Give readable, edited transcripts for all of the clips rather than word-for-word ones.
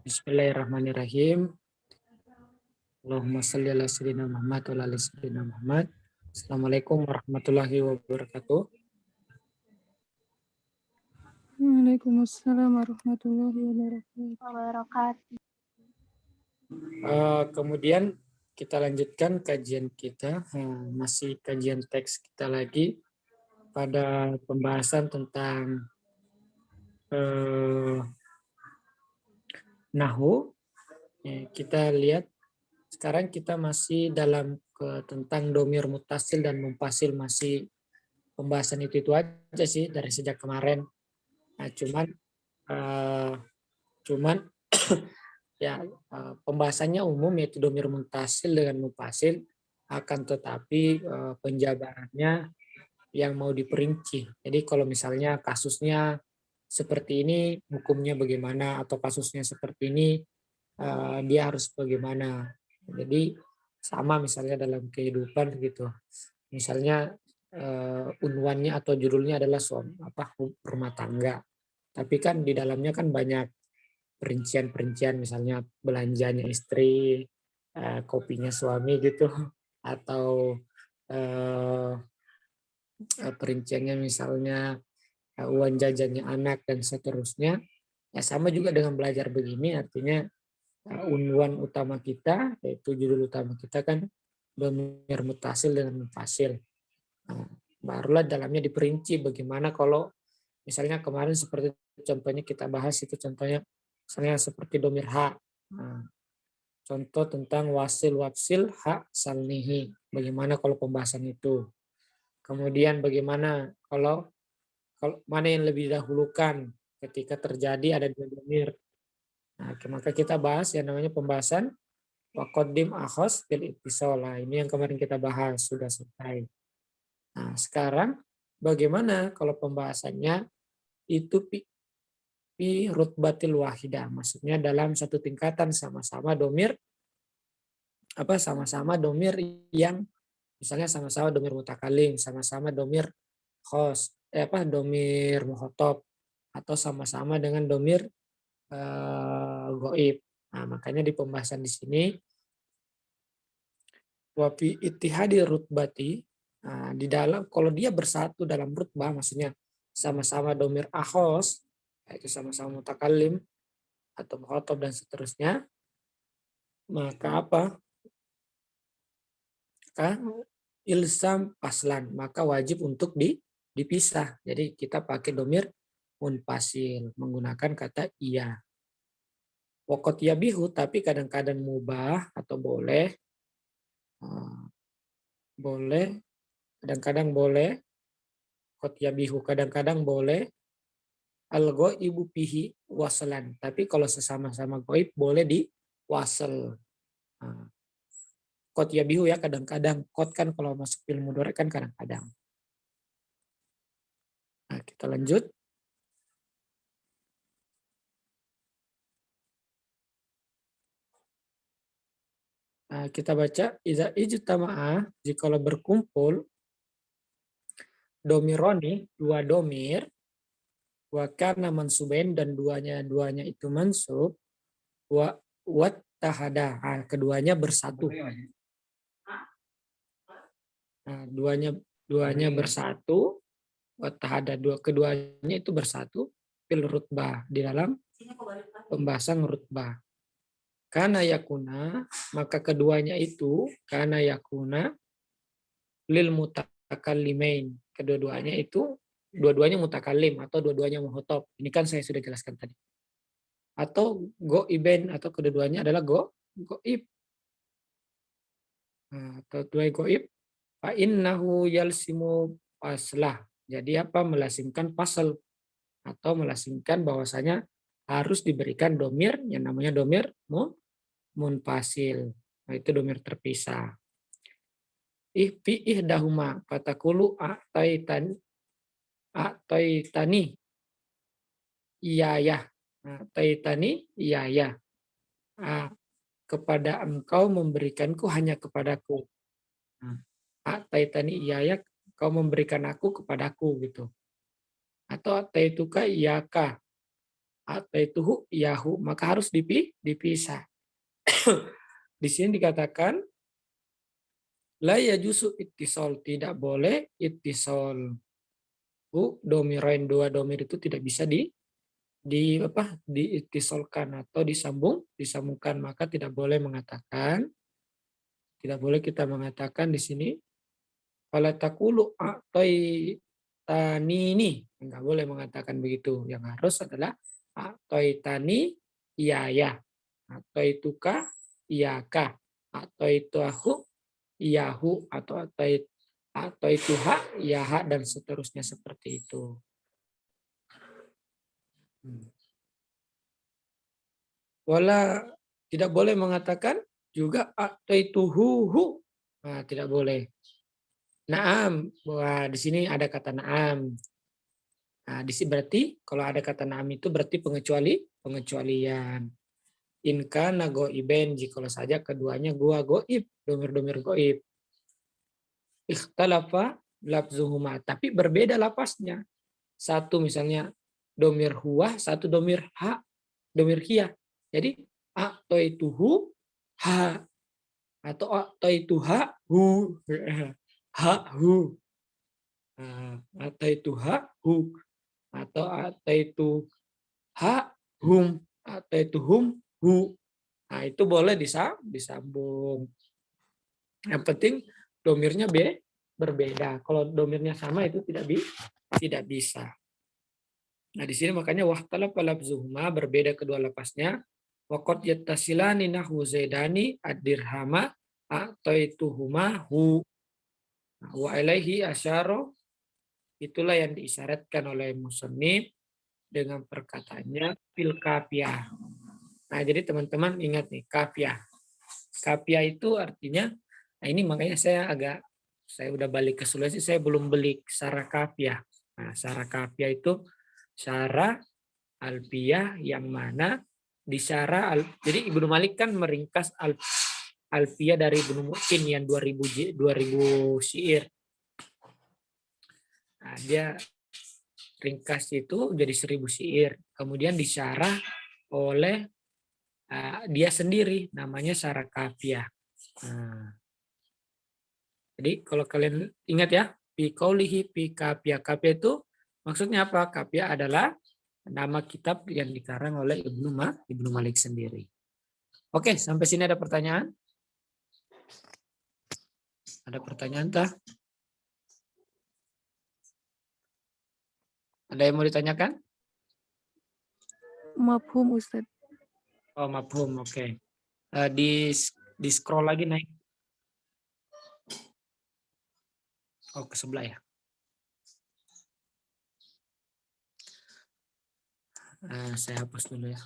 Bismillahirrahmanirrahim. Allahumma shalli ala sayyidina Muhammad wa ala ali sayyidina Muhammad. Assalamualaikum warahmatullahi wabarakatuh. Waalaikumsalam warahmatullahi wabarakatuh. Kemudian kita lanjutkan kajian kita, masih kajian teks kita lagi pada pembahasan tentang nahwu. Kita lihat sekarang kita masih dalam tentang domir mutasil dan mumpasil, masih pembahasan itu aja sih dari sejak kemarin. Nah, cuman ya pembahasannya umum, yaitu domir mutasil dengan mumpasil, akan tetapi penjabarannya yang mau diperinci. Jadi kalau misalnya kasusnya seperti ini, hukumnya bagaimana, atau kasusnya seperti ini, dia harus bagaimana. Jadi sama misalnya dalam kehidupan gitu. Misalnya unwannya atau judulnya adalah rumah tangga. Tapi kan di dalamnya kan banyak perincian-perincian, misalnya belanjanya istri, kopinya suami gitu, atau perinciannya misalnya uang jajannya anak dan seterusnya. Ya sama juga dengan belajar begini, artinya unwan utama kita, yaitu judul utama kita kan domir mutasil dengan mufasil. Nah, barulah dalamnya diperinci bagaimana kalau misalnya kemarin seperti contohnya kita bahas itu, contohnya misalnya seperti domir ha. Nah, contoh tentang wasil wafsil ha salnihi. Bagaimana kalau pembahasan itu. Kemudian bagaimana kalau mana yang lebih dahulukan ketika terjadi ada dua domir. Nah, maka kita bahas yang namanya pembahasan waqaddim akhos bil ittisal. Ini yang kemarin kita bahas, sudah selesai. Nah, sekarang bagaimana kalau pembahasannya itu fi rutbatil wahidah, maksudnya dalam satu tingkatan, sama-sama domir yang misalnya sama-sama domir mutakalim, sama-sama domir khos, domir muhotob, atau sama-sama dengan domir goib. Nah, makanya di pembahasan di sini wafi ittihadi rutbati, di dalam kalau dia bersatu dalam rutbah, maksudnya sama-sama domir ahos, yaitu sama-sama mutakalim atau muhotob dan seterusnya, maka apa? Ilsam paslan, maka wajib untuk dipisah. Jadi kita pakai domir munfasil menggunakan kata iya. Waqat yabihu, tapi kadang-kadang mubah atau boleh, kadang-kadang boleh. Qad yabihu, kadang-kadang boleh. Al-ghaibu fihi wasalan, tapi kalau sesama-sama goib boleh diwasal. Qad yabihu ya kadang-kadang, qad kan kalau masuk fi'il mudhari kan kadang-kadang. Nah, kita lanjut. Nah, kita baca iza ijtama'a, jikalau berkumpul domironi, dua domir, wa kana mansubain, dan duanya itu mansub, wa wattahada, keduanya bersatu. Nah, duanya bersatu, wattahada, keduanya itu bersatu fil rutbah, di dalam pembahasan rutbah. Kana yakuna, maka keduanya itu kana yakuna lil mutakallimain, dua-duanya mutakalim atau dua-duanya muhotob. Ini kan saya sudah jelaskan tadi. Atau goiben, atau kedua-duanya adalah goib. Nah, atau dua goib. Fa innahu yalsimu paslah. Jadi apa? Melasimkan pasal, atau melasimkan bahwasanya harus diberikan domir yang namanya domir munfasil. Nah, itu domir terpisah. Fi ihdahuma fatakulu a'taitani iyayah. A'taitani iyayah. Kepada engkau memberikanku hanya kepadaku. A'taitani iyayah, kau memberikan aku kepadaku gitu. Atau a'taituka iyaka, a'taituhu iyahu, maka harus dipisah. Di sini dikatakan la yajuzu ittisal, tidak boleh ittisal. Domirain, dua domir itu tidak bisa diittisalkan atau disambungkan, maka tidak boleh kita mengatakan di sini fala taqulu a'taitanini, enggak boleh mengatakan begitu. Yang harus adalah a'taitani iyaya, a'taituka iyaka, a'taituhu iyahu, atau a'taituha iyaha, dan seterusnya seperti itu. Wala, tidak boleh mengatakan juga a'taituhu. Nah, tidak boleh. Naam, wah di sini ada kata naam. Nah, di sini berarti kalau ada kata naam itu berarti pengecualian. In kana goiben, jikalau saja keduanya gua goib, domir-domir goib. Ikhtalafa lafzuhuma, tapi berbeda lapasnya. Satu misalnya domir huwa, satu domir ha, domir hiya. Jadi a'taituhu ha, atau a'taituha hu, ha hu, a'taituha hu, atau a'taituha hum, a'taituhum hu. Nah, itu boleh disambung. Yang penting domirnya berbeda. Kalau domirnya sama itu tidak bisa. Nah, di sini makanya wahtalafa lafzuhuma, berbeda kedua lapasnya. Wa qad yattasilani nahwu zaidani ad-dirhama a'taituhuma hu. Wa ilaihi asyara, itulah yang diisyaratkan oleh musannif dengan perkataannya fil kafiyah. Nah, jadi teman-teman ingat nih, kafiyah. Kafiyah itu artinya, nah ini makanya saya udah balik ke Sulawesi, saya belum beli syarah kafiyah. Nah, syarah kafiyah itu syarah alfiyah yang mana di syarah, jadi Ibnu Malik kan meringkas alfiyah dari Ibnu Mu'tin yang 2000 syair. Nah, dia ringkas itu jadi 1000 syair. Kemudian disyarah oleh dia sendiri, namanya syarah kafiyah. Nah, jadi kalau kalian ingat ya, fi qaulihi fi kafiyah. Kafiyah itu maksudnya apa? Kafiyah adalah nama kitab yang dikarang oleh Ibnu Malik sendiri. Oke, sampai sini ada pertanyaan? Ada pertanyaan tah? Ada yang mau ditanyakan? Mafhum Ustaz. Oh, mafhum, oke. Di scroll lagi naik. Oh, ke sebelah ya. Saya hapus dulu ya.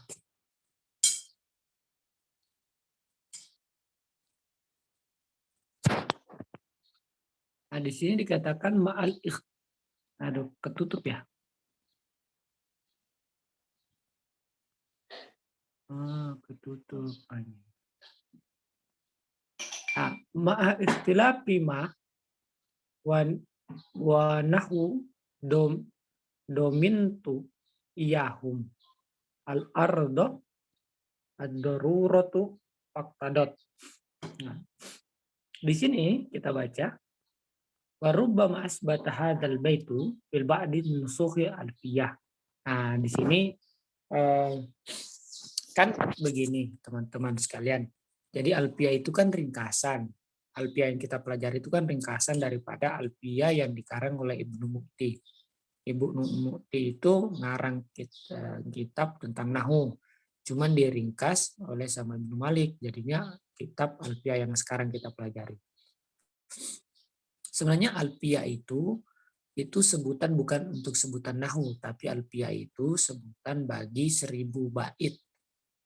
Nah, di sini dikatakan ma'al aduh, ketutup ya. Ketutup. Ma'a ikhtilafi ma wa nahu domintu iyahum al-ardo ad-daruratu faqtadat. Nah, di sini kita baca warubbama asbata hadzal baitu bil ba'di nusukhi alfiyah. Nah, di sini kan begini teman-teman sekalian. Jadi alfiyah itu kan ringkasan. Alfiyah yang kita pelajari itu kan ringkasan daripada alfiyah yang dikarang oleh Ibnu Mu'ti. Ibnu Mu'ti itu ngarang kitab tentang nahwu. Cuman diringkas oleh sama Ibnu Malik. Jadinya kitab alfiyah yang sekarang kita pelajari. Sebenarnya alfiyah itu sebutan bukan untuk sebutan nahwu, tapi alfiyah itu sebutan bagi 1000 bait.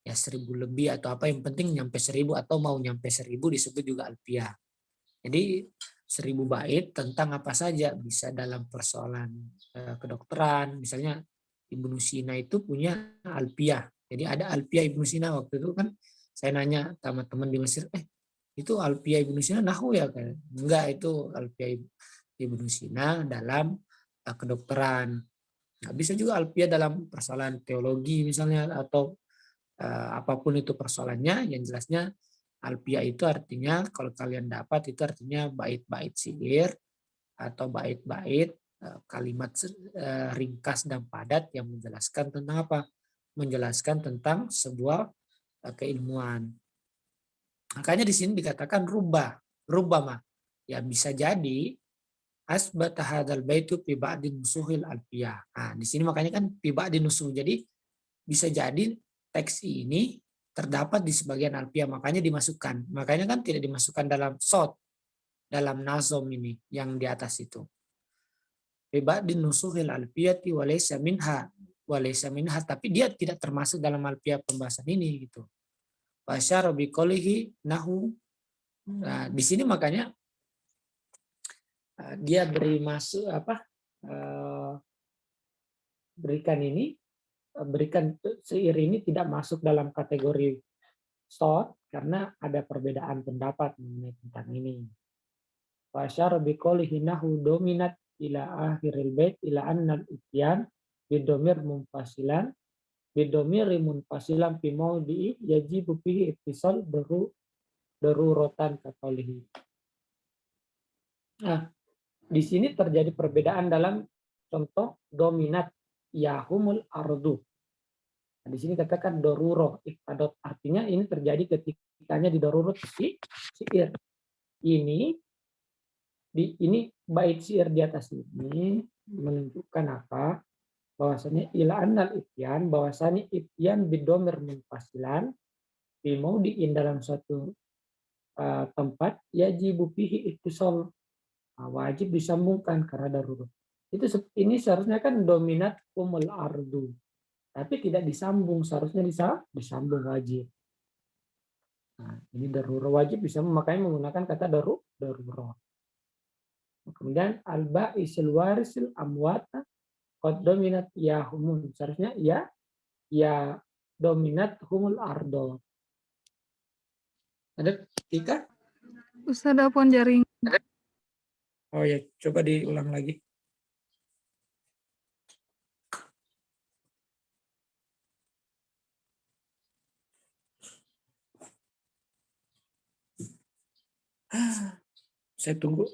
Ya 1000 lebih atau apa, yang penting nyampe 1000 atau mau nyampe 1000 disebut juga alfiyah. Jadi 1000 bait tentang apa saja, bisa dalam persoalan kedokteran, misalnya Ibnu Sina itu punya alfiyah. Jadi ada alfiyah Ibnu Sina, waktu itu kan saya nanya sama teman di Mesir, itu alfiyah Ibnu Sina nahwu ya kan? Enggak, itu alfiyah Ibnu Sina dalam kedokteran. Nah, bisa juga alfiah dalam persoalan teologi misalnya, atau apapun itu persoalannya, yang jelasnya alfiah itu artinya kalau kalian dapat itu artinya bait-bait syair atau bait-bait kalimat ringkas dan padat yang menjelaskan tentang apa? Menjelaskan tentang sebuah keilmuan. Makanya di sini dikatakan rubama. Ya bisa jadi asbata hadzal baitu fi ba'di nusuhil alfiyah. Nah, di sini makanya kan fi ba'di nusuh. Jadi bisa jadi teks ini terdapat di sebagian alfiyah, makanya dimasukkan. Makanya kan tidak dimasukkan dalam shot, dalam nazom ini yang di atas itu. Fi ba'di nusuhil alfiyati walaysa minha, tapi dia tidak termasuk dalam alfiyah pembahasan ini gitu. Fasyara biqolihi nahu. Nah, di sini makanya dia beri masuk berikan syair ini tidak masuk dalam kategori short karena ada perbedaan pendapat mengenai tentang ini. Fasyara biqolihi nahu dominat ila akhiril bait ila annal ityan bidomir munfasilan bidomiri munfasilan fi maudhi'i yajibu fihi ittisal daruratan kaqaulihi. Nah, di sini terjadi perbedaan dalam contoh dominat yahumul ardu. Nah, di sini katakan doruro iktadot, artinya ini terjadi ketikanya di dorurut syair. Ini bait syair di atas ini menunjukkan apa? Bahwasanya ila annal ityan, bahwasanya ityan bidomir munfasilan fi maudiin dalam suatu tempat yajibu fihi ittisal, wajib disambungkan karena darurat. Ini seharusnya kan dominat umul ardu, tapi tidak disambung, seharusnya disambung wajib. Nah, ini darurat wajib disambung, makanya menggunakan kata darurat. Kemudian alba isil warisil amwata qad dominat ya humun, seharusnya ya dominat humul ardo. Ada Tika? Ustaz, apun jaring. Oh ya, coba diulang lagi. Saya tunggu.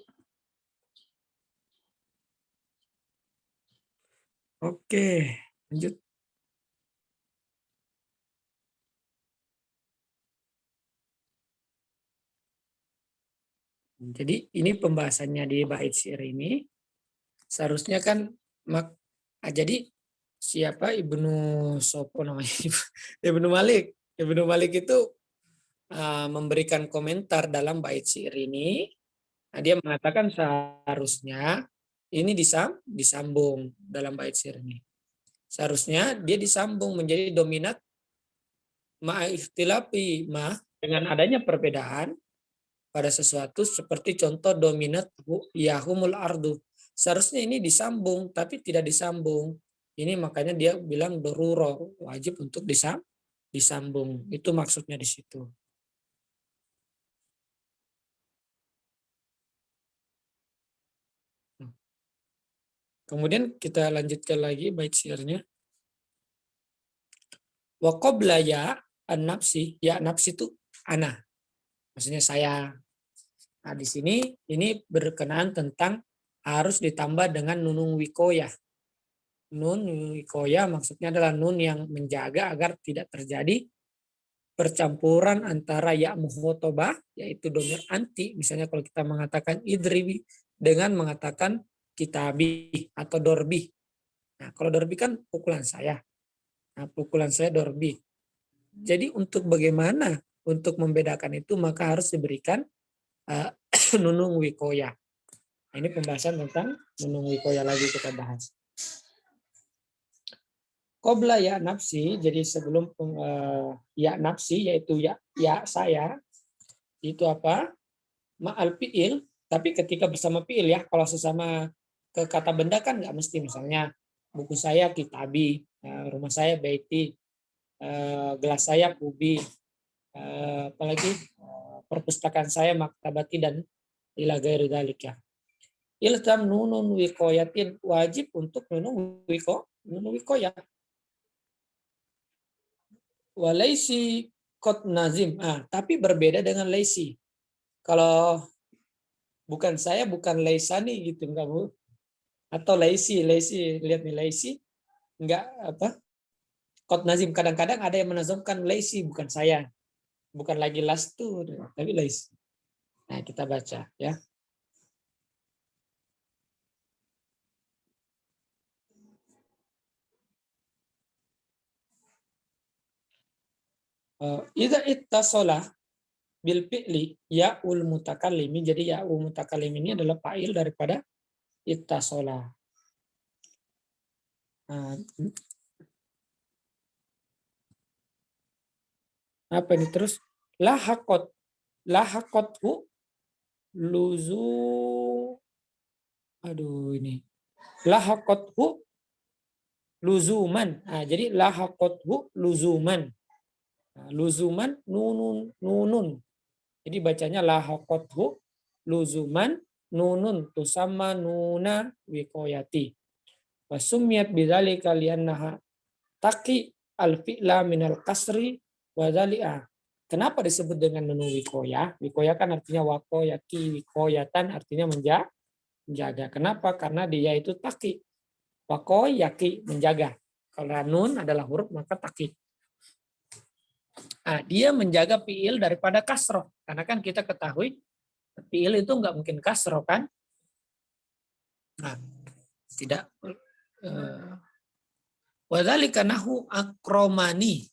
Oke, lanjut. Jadi ini pembahasannya di bait syair ini. Seharusnya kan jadi siapa Ibnu Sopo namanya? Ibnu Malik. Ibnu Malik itu memberikan komentar dalam bait syair ini. Nah, dia mengatakan seharusnya ini disambung dalam bait syair ini. Seharusnya dia disambung menjadi dominat ma'iftilafi dengan adanya perbedaan pada sesuatu, seperti contoh dominat yahumul ardu. Seharusnya ini disambung tapi tidak disambung. Ini makanya dia bilang doruro, wajib untuk disambung. Itu maksudnya di situ. Kemudian kita lanjutkan lagi bait syairnya. Wa qabla ya an-nafsi, ya nafsi itu ana. Maksudnya saya. Nah, di sini ini berkenaan tentang harus ditambah dengan nunung wikoya. Nun wikoya maksudnya adalah nun yang menjaga agar tidak terjadi percampuran antara ya muhotobah, yaitu domir anti. Misalnya kalau kita mengatakan idribi dengan mengatakan kitabi atau dorbi. Nah, kalau dorbi kan pukulan saya. Nah, pukulan saya dorbi. Jadi untuk bagaimana untuk membedakan itu maka harus diberikan nunung wikoya. Nah, ini pembahasan tentang nunung wikoya lagi kita bahas. Qobla ya nafsi, jadi sebelum ya nafsi yaitu ya saya, itu apa? Ma'al fi'il, tapi ketika bersama fi'il ya, kalau sesama ke kata benda kan nggak mesti, misalnya buku saya kitabi, rumah saya baiti, gelas saya kubi, apalagi perpustakaan saya maktabati dan ila ghairi dzalik ya. Ilzam nunun wikoyatin, wajib untuk nunun nun wikoya. Wa laisi qad nazim. Tapi berbeda dengan laisi. Kalau bukan saya, bukan laisani gitu, enggak Bu. Atau laisi, lihat nih laisi, enggak apa? Qad nazim, kadang-kadang ada yang menazamkan laisi, bukan saya. Bukan lagi lastu, tapi laisi. Nah, kita baca ya. Idza ittasala bil fi'li ya'ul mutakallimi. Jadi ya'ul mutakallim ini adalah fa'il daripada ittasala. Apa ini terus? Lahaqathu luzu. Aduh ini. Lahaqathu luzuman. Jadi lahaqathu luzuman. Luzuman nunun. Jadi bacanya lahaqathu luzuman nunun tusamma nuna wiqayati. Wasumiyat bidzalika li'annaha taqi al-fi'la minal kasri wa dzali'a. Kenapa disebut dengan nunun wikoya? Wikoya kan artinya wakoyaki, wikoyatan artinya menjaga. Kenapa? Karena dia itu taki. Wakoyaki, menjaga. Kalau nun adalah huruf, maka taki. Dia menjaga fi'il daripada kasroh. Karena kan kita ketahui fi'il itu nggak mungkin kasroh kan? Tidak. Wadzalika nahu akromani.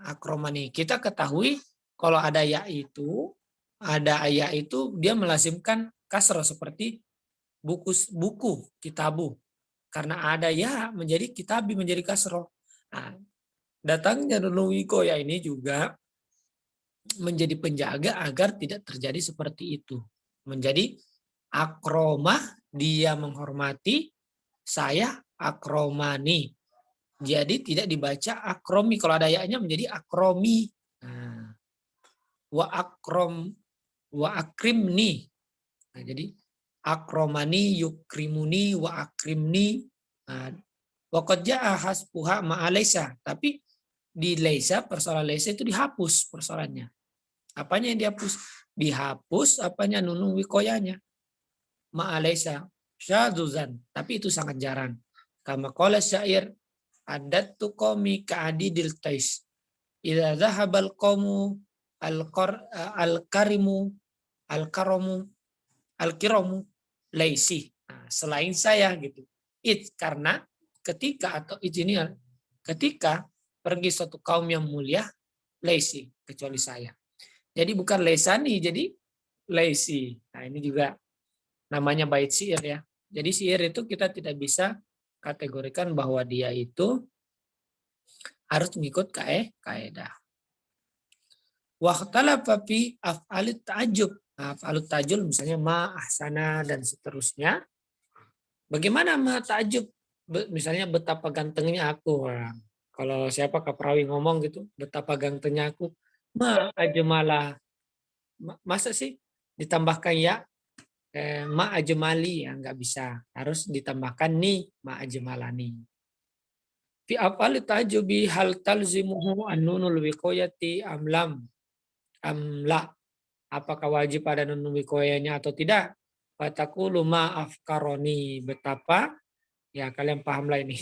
Akromani. Kita ketahui kalau ada ya itu, dia melazimkan kasroh seperti buku, kitabu. Karena ada ya menjadi kitabi, menjadi kasroh. Datangnya nunun wikoya ini juga menjadi penjaga agar tidak terjadi seperti itu. Menjadi akromah, dia menghormati, saya akromani. Jadi tidak dibaca akromi. Kalau ada ya-nya menjadi akromi. Wa akrimni. Jadi akromani yukrimuni wa akrimni. Wa qad jaa hasbuha ma'alaisa. Tapi di laisa, persoalan laisa itu dihapus persoalannya. Apanya yang dihapus? Dihapus apanya nunun wikoyanya. Ma'alaisa syadzuzan. Tapi itu sangat jarang. Kama qala syair adattu qaumi ka'adidil tais. Idza dhahabal qaumu al-karimu al-kiramu laisi. Selain saya gitu. Karena ketika atau ini ketika pergi suatu kaum yang mulia laisi, kecuali saya. Jadi bukan laisani, jadi laisi. Nah, ini juga namanya bait syair ya. Jadi syair itu kita tidak bisa kategorikan bahwa dia itu harus mengikut kaidah. Waqtalafa fi af'alit ta'ajjub. Af'alut ta'ajjub misalnya ma, ahsana dan seterusnya. Bagaimana ma ta'ajjub? Misalnya betapa gantengnya aku. Kalau siapa kaprawi ngomong gitu, betapa gantengnya aku. Ma ajmala. Masa sih ditambahkan ya? Ma ajmali, ya nggak bisa. Harus ditambahkan ni, ma ajmalani. Fi af'al ta'jubi hal talzimuhu an-nunul wiqayati amlam amla. Apakah wajib pada nun wiqayanya atau tidak? Fataqulu ma afkaroni. Betapa ya kalian paham lah ini.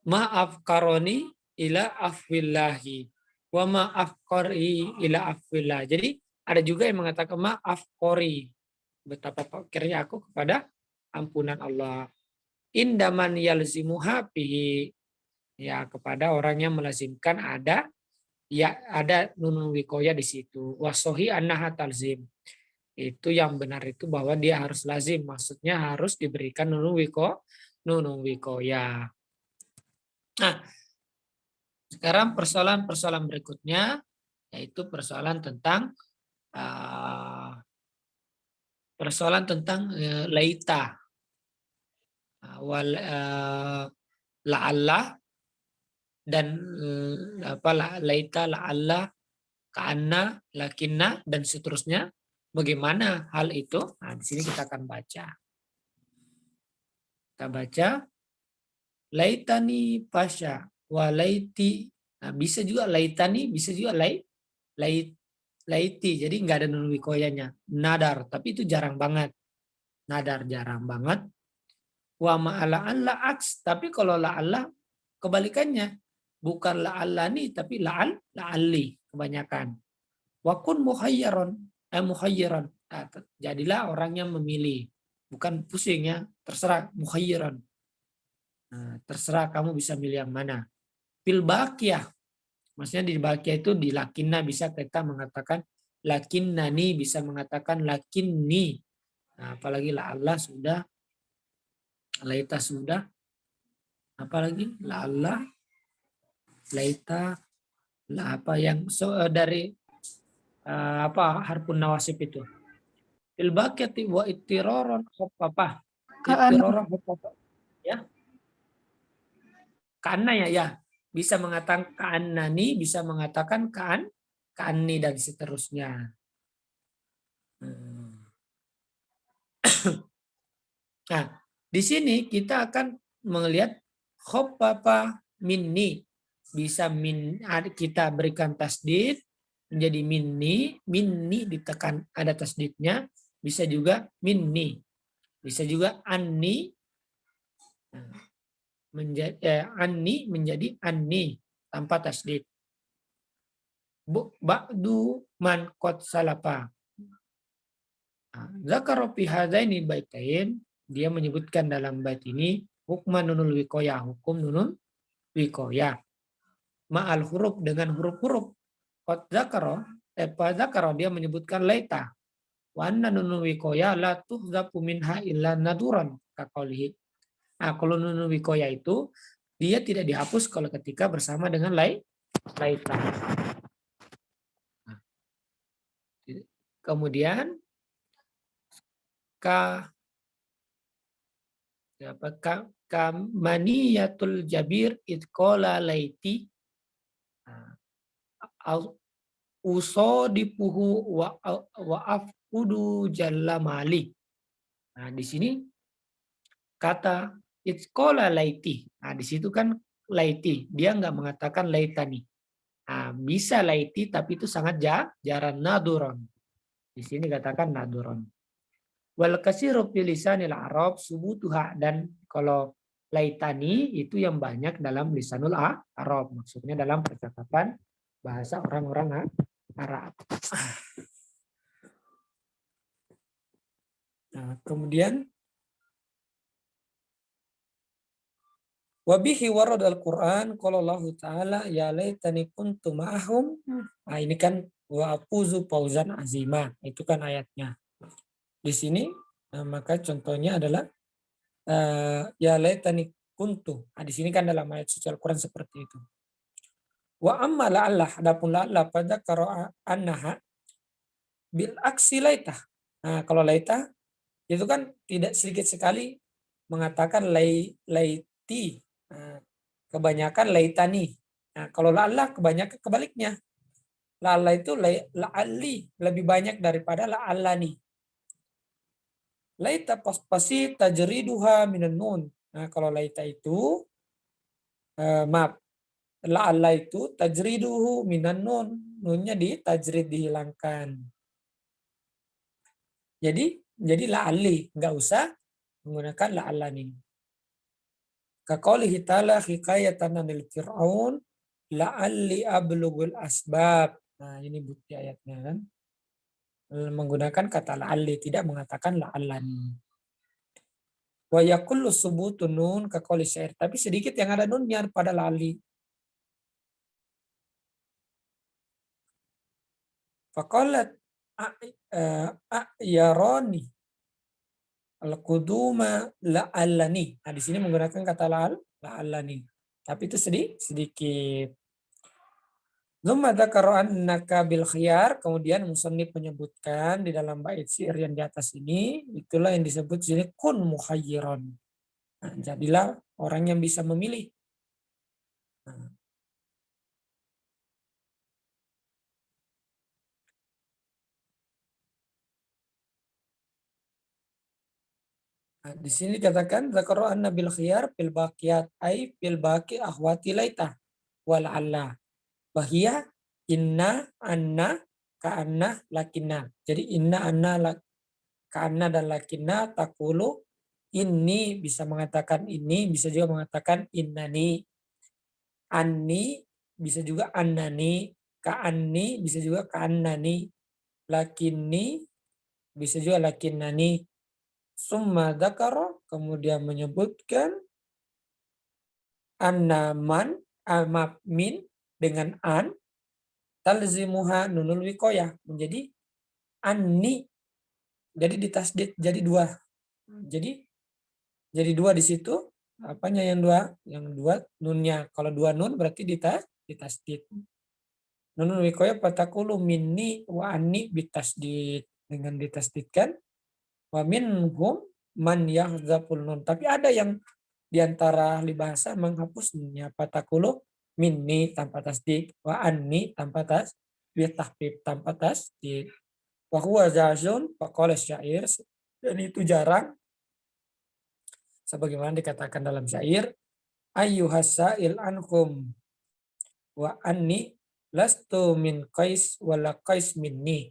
Ma afkaroni ila afwillahi wa ma afqari ila afwillah. Jadi ada juga yang mengatakan ma afqori. Betapa fakirnya aku kepada ampunan Allah. Indaman yalzimuha bihi, ya kepada orang yang melazimkan ada nunun wikoya di situ. Wasohi annaha talzim. Itu yang benar itu bahwa dia harus lazim, maksudnya harus diberikan nunun wikoya. Nah, sekarang persoalan berikutnya yaitu persoalan tentang laita. La'alla dan laita, la'alla, ka'anna, lakinna dan seterusnya. Bagaimana hal itu? Nah, di sini kita akan baca. Kita baca laitani pasha walaiti. Nah, bisa juga laitani, bisa juga laiti. Jadi nggak ada nun wikoyanya. Nadar, tapi itu jarang banget. Nadar jarang banget. Wa ma'ala aks, tapi kalau la'alla kebalikannya. Bukan la'allani tapi la'alli kebanyakan. Wa kun muhayyaran. Nah, jadilah orang yang memilih. Bukan pusing ya, terserah muhayyaran. Nah, terserah kamu bisa milih yang mana. Fil baqiyah. Maksudnya di baqiyah itu di lakinna bisa kita mengatakan lakinnani, bisa mengatakan lakinni. Nah, apalagi la'alla sudah, laita sudah, apalagi la'alla, laita, lah apa yang dari apa harfun nawasib itu. Fil baqiyati wa ittiraran apa? Kaan Ittiraran apa? Ya, karena ya bisa mengatakan ka'annani, bisa mengatakan ka'anni dan seterusnya. Nah, di sini kita akan melihat khoffapa minni, bisa kita berikan tasdid menjadi minni ditekan ada tasdidnya, bisa juga minni, bisa juga anni menjadi anni tanpa tasdid. Ba'du man qad salapa. Zakara fi hadaini baitain, dia menyebutkan dalam bait ini hukman nunul wikoyah, hukum nunul wikoyah. Ma'al huruf dengan huruf-huruf. Qad zakara dia menyebutkan laita. Wa anna nunul wikoyah la tuhzafu minha illa naduran kaqaulihi. Nah, kalau nunul wikoyah itu dia tidak dihapus kalau ketika bersama dengan laita. Kemudian kamaniyatul jabir itqala laiti usodipuhu wa afkudu jalla mali. Nah, di sini kata itqala laiti. Nah, di situ kan laiti, dia nggak mengatakan laitani. Nah, bisa laiti tapi itu sangat jarang naduron. Di sini katakan naduron. Wal kasiru fil lisanil Arab subutuha, dan kalau laitani itu yang banyak dalam lisanul Arab, maksudnya dalam percakapan bahasa orang-orang Arab. Nah, kemudian wabihi warad al-Quran qala Allah taala ya laitani kuntu ma'ahum. Nah, ini kan wa afuzu fauzan azima, itu kan ayatnya. Di sini maka contohnya adalah ya laitani kuntu. Nah, di sini kan dalam ayat suci Al-Quran seperti itu. Wa amma la'allah, adapun la'allah pada karo annaha bil aksi laita. Nah, kalau laita itu kan tidak sedikit sekali mengatakan laiti. Nah, kebanyakan laitani. Nah, kalau la'allah kebanyakan kebaliknya. La'allah itu la'alli, lebih banyak daripada la'allani. Laita pasti tajriduha minan nun. Nah, kalau laita itu maaf, la'alla itu tajriduhu minan nun. Nunnya di tajrid dihilangkan. Jadi la'alli, nggak usah menggunakan la'allani. Kaqaulihi ta'ala hikayatan anil fir'aun la'alli ablugul asbab. Nah, ini bukti ayatnya kan. Menggunakan kata la'alli, tidak mengatakan la'allani. Wa yakullu subutun nun kaqauli syair. Tapi sedikit yang ada nunnya pada la'alli. Faqalat a'yarani al-quduma la'allani. Nah, di sini menggunakan kata la'allani. Tapi itu sedikit. Dzumma dzakara annaka bil khiyar, kemudian musannif menyebutkan di dalam bait syair yang di atas ini, itulah yang disebut sini kun mukhayyiran. Nah, jadilah orang yang bisa memilih. Nah, Nah, di sini dikatakan zakara anna bil khiyar fil baqiyat ay fil baqi ahwati laita wal alla bahia inna anna ka'anna lakinna. Jadi inna anna ka'anna dan lakinna takulu ini bisa mengatakan ini, bisa juga mengatakan innani. Anni bisa juga annani, ka'anni bisa juga ka'annani, lakinni bisa juga lakinnani. Summa dzakara kemudian menyebutkan anna man min dengan an talzimuha nunul wikoyah menjadi anni, jadi ditasdid jadi dua, jadi dua di situ. Apanya yang dua? Yang dua nunnya. Kalau dua nun berarti ditasdid. Nunul wikoyah patakulu minni wa anni bitasdid, dengan ditasdidkan. Wa minhum man yahzaful nun. Tapi ada yang diantara ahli bahasa menghapus nunnya. Patakulu minni tanpa tasdid, wa anni tanpa tahfif tanpa tasdid. Wa huwa zazun faqala syair, dan itu jarang sebagaimana dikatakan dalam syair, ayyuhasail anhum wa anni lastu min qais wala qais minni.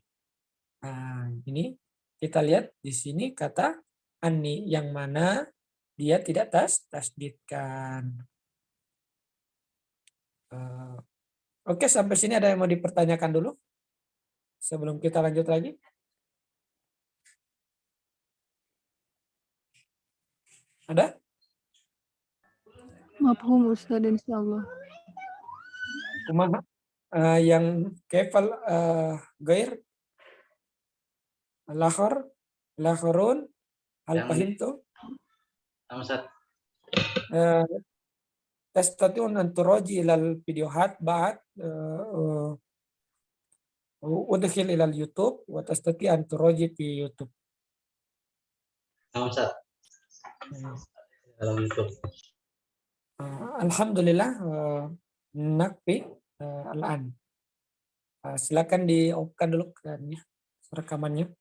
Nah, ini kita lihat di sini kata anni yang mana dia tidak tasdidkan. Oke, sampai sini ada yang mau dipertanyakan dulu sebelum kita lanjut lagi? Ada? Mafhum Ustaz insyaallah. Kumaha? Yang kefal gair lahor lahorun al-fahim tuh tastati'un an turaji ilal videohat ba'd udkhil ilal YouTube wa tastati' an turaji fi YouTube. Dalam YouTube. Alhamdulillah nakfi al-an. Silakan di-off-kan dulu rekamannya.